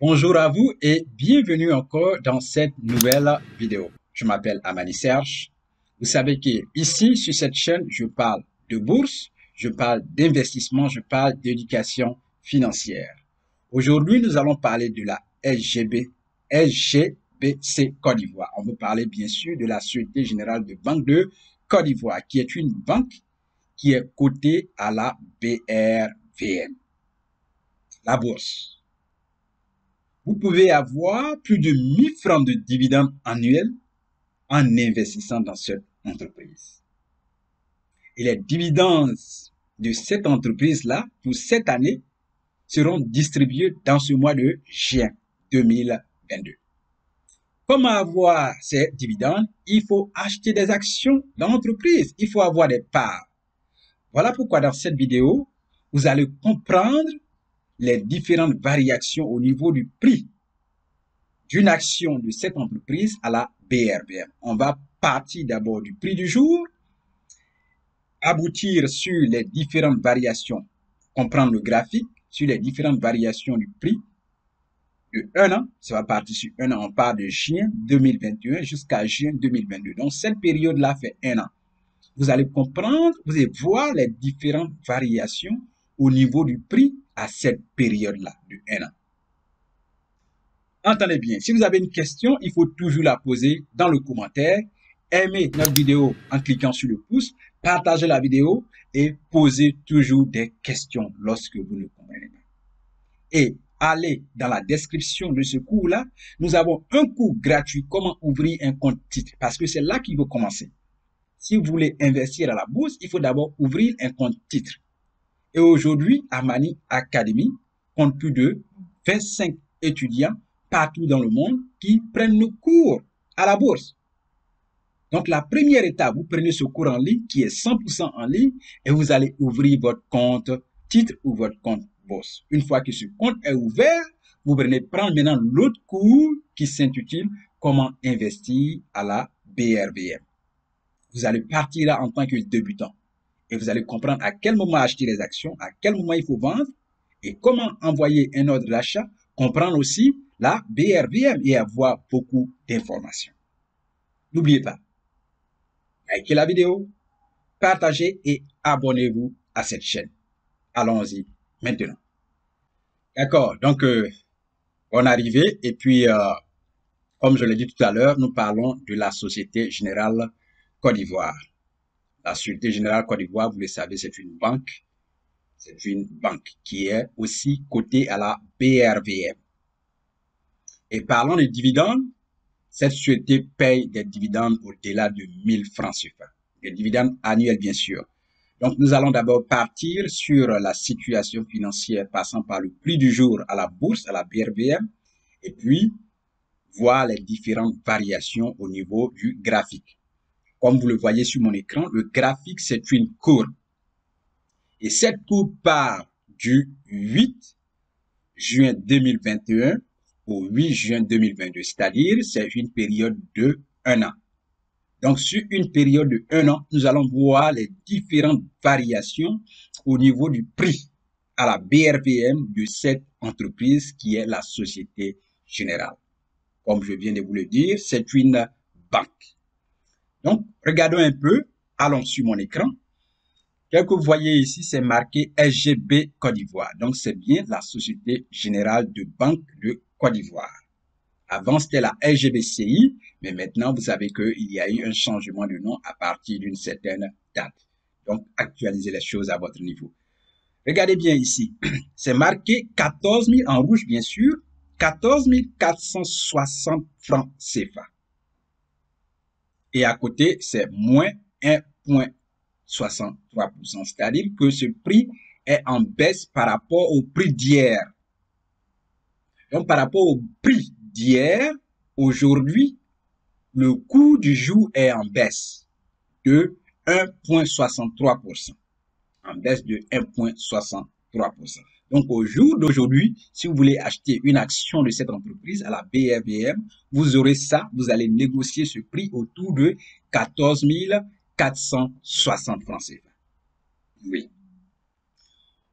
Bonjour à vous et bienvenue encore dans cette nouvelle vidéo. Je m'appelle Amani Serge. Vous savez que ici, sur cette chaîne, je parle de bourse, je parle d'investissement, je parle d'éducation financière. Aujourd'hui, nous allons parler de la SGBC Côte d'Ivoire. On veut parler bien sûr de la Société Générale de Banque de Côte d'Ivoire, qui est une banque qui est cotée à la BRVM, la bourse. Vous pouvez avoir plus de 1000 francs de dividendes annuels en investissant dans cette entreprise. Et les dividendes de cette entreprise-là, pour cette année, seront distribués dans ce mois de juin 2022. Comment avoir ces dividendes? Il faut acheter des actions dans l'entreprise. Il faut avoir des parts. Voilà pourquoi dans cette vidéo, vous allez comprendre les différentes variations au niveau du prix d'une action de cette entreprise à la BRVM. On va partir d'abord du prix du jour, aboutir sur les différentes variations, comprendre le graphique, sur les différentes variations du prix de 1 an. Ça va partir sur 1 an, on part de juin 2021 jusqu'à juin 2022. Donc cette période-là fait 1 an. Vous allez comprendre, vous allez voir les différentes variations au niveau du prix à cette période-là de 1 an. Entendez bien, si vous avez une question, il faut toujours la poser dans le commentaire. Aimez notre vidéo en cliquant sur le pouce, partagez la vidéo et posez toujours des questions lorsque vous ne comprenez pas. Et allez dans la description de ce cours-là, nous avons un cours gratuit, comment ouvrir un compte titre, parce que c'est là qu'il faut commencer. Si vous voulez investir à la bourse, il faut d'abord ouvrir un compte titre. Et aujourd'hui, Amani Academy compte plus de 25 étudiants partout dans le monde qui prennent nos cours à la bourse. Donc, la première étape, vous prenez ce cours en ligne qui est 100% en ligne et vous allez ouvrir votre compte titre ou votre compte bourse. Une fois que ce compte est ouvert, vous prenez prendre maintenant l'autre cours qui s'intitule Comment investir à la BRVM. Vous allez partir là en tant que débutant et vous allez comprendre à quel moment acheter les actions, à quel moment il faut vendre et comment envoyer un ordre d'achat, comprendre aussi la BRVM et avoir beaucoup d'informations. N'oubliez pas, likez la vidéo, partagez et abonnez-vous à cette chaîne. Allons-y maintenant. D'accord, donc on est arrivé et puis comme je l'ai dit tout à l'heure, nous parlons de la Société Générale Côte d'Ivoire. La Société Générale Côte d'Ivoire, vous le savez, c'est une banque. C'est une banque qui est aussi cotée à la BRVM. Et parlant des dividendes, cette société paye des dividendes au-delà de 1000 francs CFA. Des dividendes annuels, bien sûr. Donc, nous allons d'abord partir sur la situation financière passant par le prix du jour à la bourse, à la BRVM, et puis voir les différentes variations au niveau du graphique. Comme vous le voyez sur mon écran, le graphique, c'est une courbe. Et cette courbe part du 8 juin 2021 au 8 juin 2022, c'est-à-dire c'est une période de 1 an. Donc, sur une période de 1 an, nous allons voir les différentes variations au niveau du prix à la BRVM de cette entreprise qui est la Société Générale. Comme je viens de vous le dire, c'est une banque. Donc, regardons un peu, allons sur mon écran. Tel que vous voyez ici, c'est marqué SGB Côte d'Ivoire. Donc, c'est bien la Société Générale de Banque de Côte d'Ivoire. Avant, c'était la SGBCI, mais maintenant, vous savez qu'il y a eu un changement de nom à partir d'une certaine date. Donc, actualisez les choses à votre niveau. Regardez bien ici. C'est marqué 14 000 en rouge, bien sûr, 14 460 francs CFA. Et à côté, c'est moins 1,63%. C'est-à-dire que ce prix est en baisse par rapport au prix d'hier. Donc, par rapport au prix d'hier, aujourd'hui, le cours du jour est en baisse de 1,63%. En baisse de 1,63%. Donc, au jour d'aujourd'hui, si vous voulez acheter une action de cette entreprise à la BRVM, vous aurez ça, vous allez négocier ce prix autour de 14 460 francs CFA. Oui.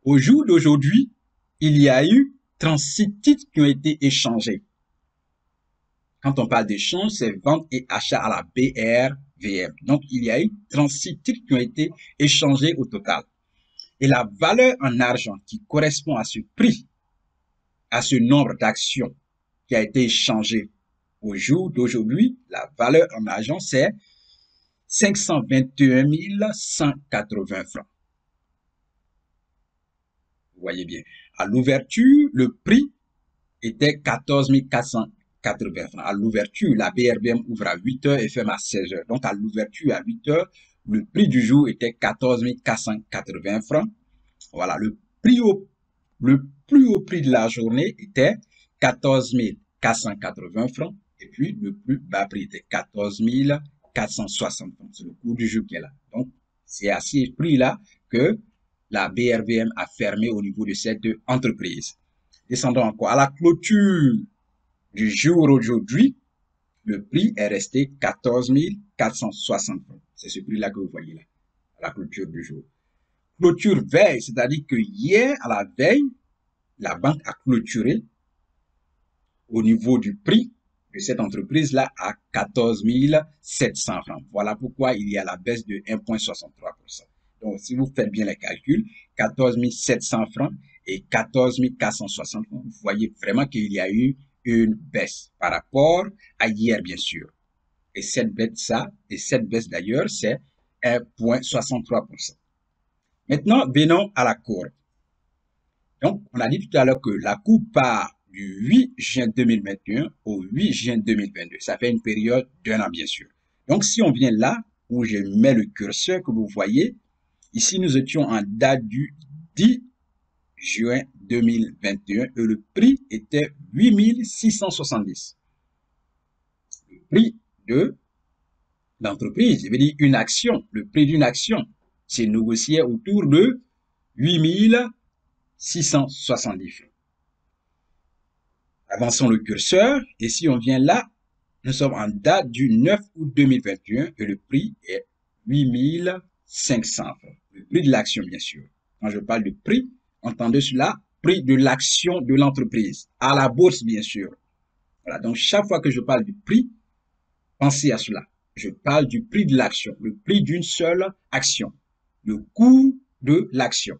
Au jour d'aujourd'hui, il y a eu 36 titres qui ont été échangés. Quand on parle d'échange, c'est vente et achat à la BRVM. Donc, il y a eu 36 titres qui ont été échangés au total. Et la valeur en argent qui correspond à ce prix, à ce nombre d'actions qui a été échangé au jour d'aujourd'hui, la valeur en argent, c'est 521 180 francs. Vous voyez bien. À l'ouverture, le prix était 14 480 francs. À l'ouverture, la BRBM ouvre à 8 heures et ferme à 16 heures. Donc, à l'ouverture, à 8 heures, le prix du jour était 14 480 francs. Voilà, le plus haut prix de la journée était 14 480 francs. Et puis, le plus bas prix était 14 460 francs. C'est le cours du jour qui est là. Donc, c'est à ces prix-là que la BRVM a fermé au niveau de cette entreprise. Descendons encore. À la clôture du jour aujourd'hui, le prix est resté 14 460 francs. C'est ce prix-là que vous voyez là, à la clôture du jour. Clôture veille, c'est-à-dire que hier, à la veille, la banque a clôturé au niveau du prix de cette entreprise-là à 14 700 francs. Voilà pourquoi il y a la baisse de 1,63%. Donc, si vous faites bien les calculs, 14 700 francs et 14 460 francs, vous voyez vraiment qu'il y a eu une baisse par rapport à hier, bien sûr. Et cette baisse d'ailleurs, c'est 1,63%. Maintenant, venons à la courbe. Donc, on a dit tout à l'heure que la courbe part du 8 juin 2021 au 8 juin 2022. Ça fait une période d'un an, bien sûr. Donc, si on vient là, où je mets le curseur que vous voyez, ici, nous étions en date du 10 juin 2021 et le prix était 8670. Le prix de l'entreprise, je veux dire une action, le prix d'une action, c'est négocié autour de 8670 francs. Avançons le curseur et si on vient là, nous sommes en date du 9 août 2021 et le prix est 8500 francs. Le prix de l'action, bien sûr. Quand je parle de prix, entendez cela, prix de l'action de l'entreprise, à la bourse, bien sûr. Voilà, donc chaque fois que je parle du prix, pensez à cela. Je parle du prix de l'action, le prix d'une seule action, le coût de l'action.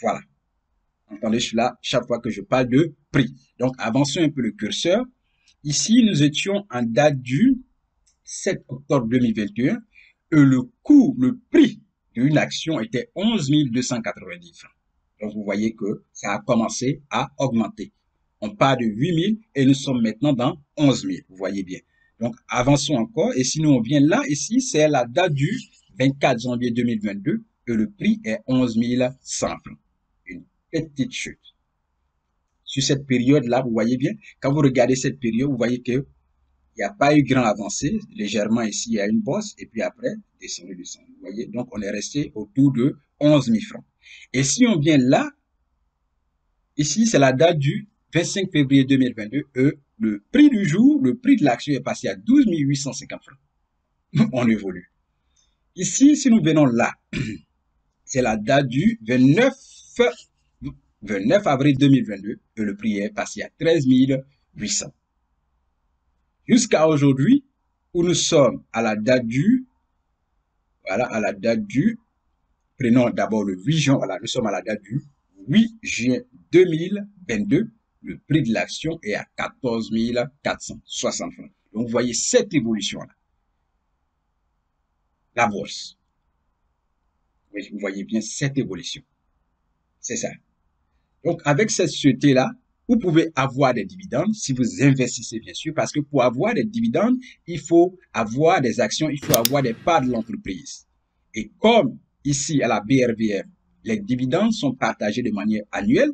Voilà. Entendez cela chaque fois que je parle de prix. Donc, avançons un peu le curseur. Ici, nous étions en date du 7 octobre 2021 et le coût, le prix d'une action était 11 290 francs. Donc, vous voyez que ça a commencé à augmenter. On part de 8 000 et nous sommes maintenant dans 11 000. Vous voyez bien. Donc, avançons encore. Et si nous on vient là, ici, c'est la date du 24 janvier 2022 et le prix est 11 100 francs. Une petite chute. Sur cette période-là, vous voyez bien, quand vous regardez cette période, vous voyez qu'il n'y a pas eu grand avancée. Légèrement ici, il y a une bosse et puis après, descendu. Vous voyez, donc on est resté autour de 11 000 francs. Et si on vient là, ici, c'est la date du 25 février 2022 et le prix du jour, le prix de l'action est passé à 12 850 francs. On évolue. Ici, si nous venons là, c'est la date du 29 avril 2022 et le prix est passé à 13 800. Jusqu'à aujourd'hui, où nous sommes à la date du, prenons d'abord le 8 juin, voilà, nous sommes à la date du 8 juin 2022, le prix de l'action est à 14 460 francs. Donc, vous voyez cette évolution-là. La bourse. Oui, vous voyez bien cette évolution. C'est ça. Donc, avec cette société-là, vous pouvez avoir des dividendes si vous investissez, bien sûr, parce que pour avoir des dividendes, il faut avoir des actions, il faut avoir des parts de l'entreprise. Et comme ici, à la BRVM, les dividendes sont partagés de manière annuelle,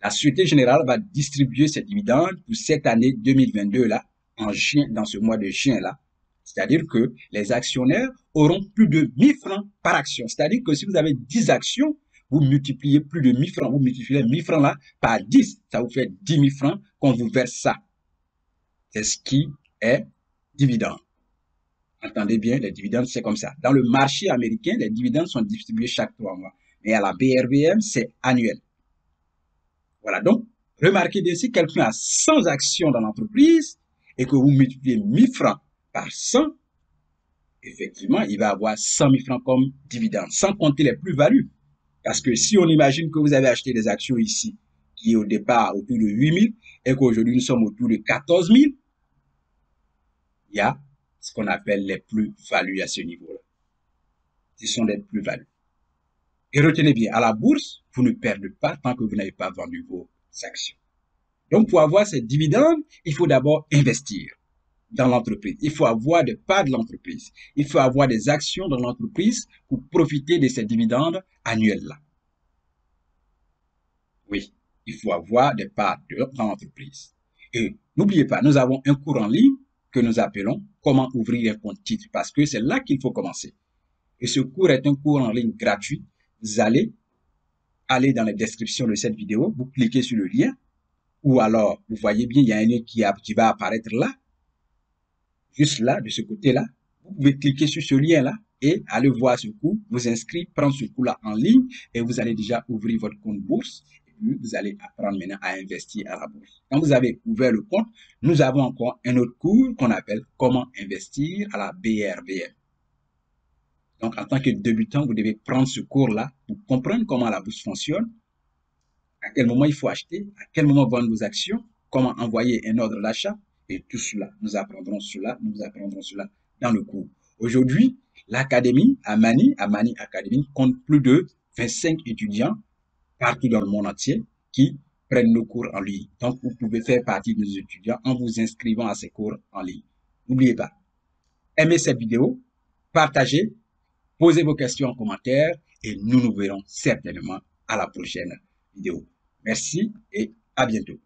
la Société Générale va distribuer ces dividendes pour cette année 2022 là, en juin, dans ce mois de juin là. C'est-à-dire que les actionnaires auront plus de 1000 francs par action. C'est-à-dire que si vous avez 10 actions, vous multipliez plus de 1000 francs, vous multipliez 1000 francs là par 10, ça vous fait 10 000 francs qu'on vous verse ça. C'est ce qui est dividende. Entendez bien, les dividendes, c'est comme ça. Dans le marché américain, les dividendes sont distribués chaque 3 mois. Mais à la BRVM, c'est annuel. Voilà, donc, remarquez bien, si quelqu'un a 100 actions dans l'entreprise et que vous multipliez 1000 francs par 100, effectivement, il va avoir 100 000 francs comme dividende, sans compter les plus-values. Parce que si on imagine que vous avez acheté des actions ici, qui est au départ autour de 8 000, et qu'aujourd'hui nous sommes autour de 14 000, il y a ce qu'on appelle les plus-values à ce niveau-là. Ce sont des plus-values. Et retenez bien, à la bourse, vous ne perdez pas tant que vous n'avez pas vendu vos actions. Donc, pour avoir ces dividendes, il faut d'abord investir dans l'entreprise. Il faut avoir des parts de l'entreprise. Il faut avoir des actions dans l'entreprise pour profiter de ces dividendes annuels-là. Oui, il faut avoir des parts dans l'entreprise. Et n'oubliez pas, nous avons un cours en ligne que nous appelons Comment ouvrir un compte titre parce que c'est là qu'il faut commencer. Et ce cours est un cours en ligne gratuit. Vous allez aller dans la description de cette vidéo, vous cliquez sur le lien, ou alors, vous voyez bien, il y a un lien qui va apparaître là, juste là, de ce côté-là. Vous pouvez cliquer sur ce lien-là et aller voir ce cours, vous inscrire, prendre ce cours-là en ligne et vous allez déjà ouvrir votre compte bourse. Et puis, vous allez apprendre maintenant à investir à la bourse. Quand vous avez ouvert le compte, nous avons encore un autre cours qu'on appelle Comment investir à la BRVM. Donc, en tant que débutant, vous devez prendre ce cours-là pour comprendre comment la bourse fonctionne, à quel moment il faut acheter, à quel moment vendre vos actions, comment envoyer un ordre d'achat, et tout cela, nous apprendrons cela dans le cours. Aujourd'hui, l'académie Amani Academy compte plus de 25 étudiants partout dans le monde entier qui prennent nos cours en ligne. Donc, vous pouvez faire partie de nos étudiants en vous inscrivant à ces cours en ligne. N'oubliez pas, aimez cette vidéo, partagez, posez vos questions en commentaire et nous nous verrons certainement à la prochaine vidéo. Merci et à bientôt.